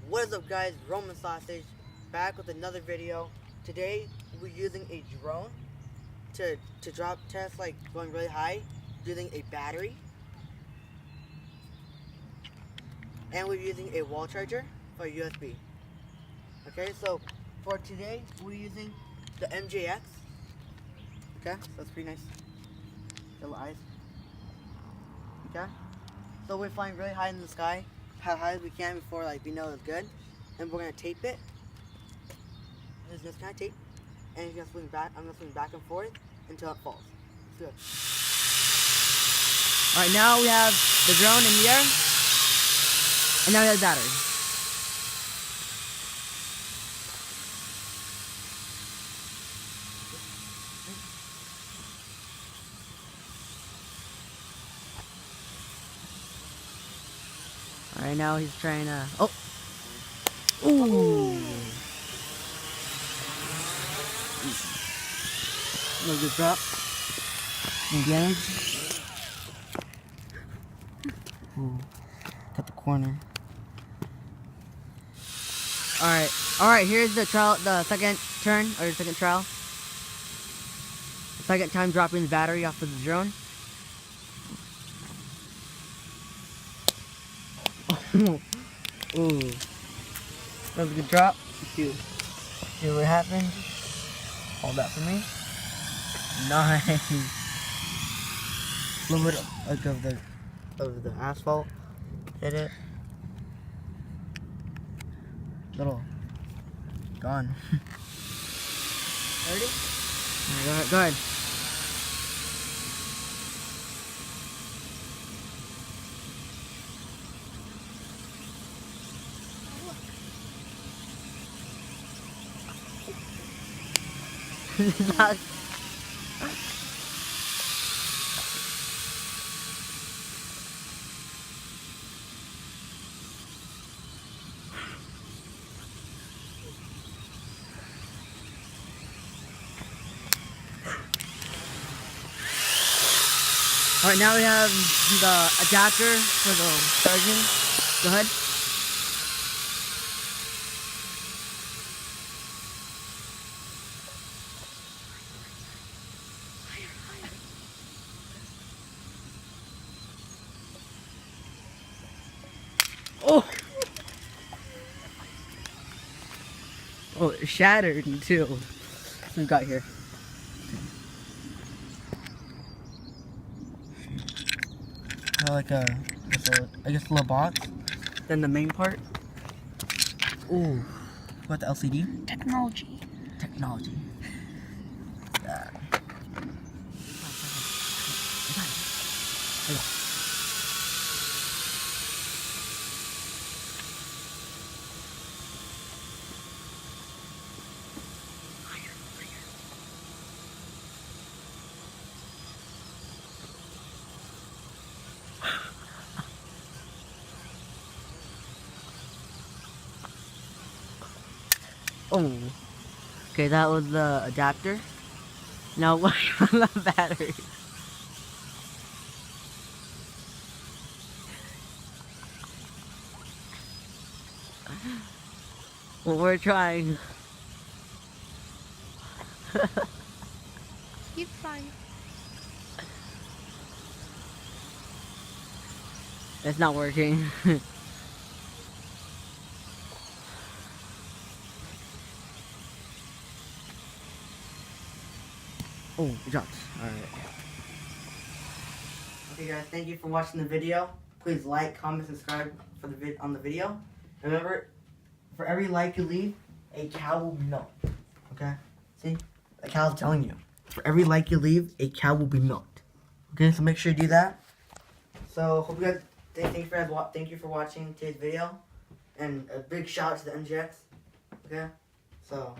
What is up, guys? Roman Sausage back with another video. Today we're using a drone to drop test, like going really high using a battery, and we're using a wall charger for USB. Okay, so for today we're using the MJX. Okay, so that's pretty nice. Little eyes. Okay, so we're flying really high in the sky, how high as we can before we know it's good, and we're gonna tape it. There's this kind of tape, and you're gonna swing back. I'm gonna swing back and forth until it falls. Good. All right, now we have the drone in the air, and now we have the battery. All right, now he's trying to. Oh, ooh! Little good drop. Again. Ooh, cut the corner. All right. Here's the trial, the second turn or the second trial. Second time dropping the battery off of the drone. Ooh, that was a good drop. See what happened. Hold that for me. Nice. A little bit of the asphalt hit it. Little gone. Ready? Alright, go ahead. Not. Alright, now we have the adapter for the charging. Go ahead. Oh! Oh, it shattered too. What we got here? I guess a little box. Then the main part. Ooh, what the LCD? Technology. Technology. Yeah. Oh, okay, that was the adapter. Now what on the battery? Well, we're trying. Keep fine. It's not working. Oh, it dropped. Alright. Okay, guys. Thank you for watching the video. Please like, comment, subscribe for the on the video. Remember, for every like you leave, a cow will be milked. Okay? See? The cow's telling you. For every like you leave, a cow will be milked. Okay? So make sure you do that. So hope you guys thank you for watching today's video, and a big shout out to the MJX. Okay? So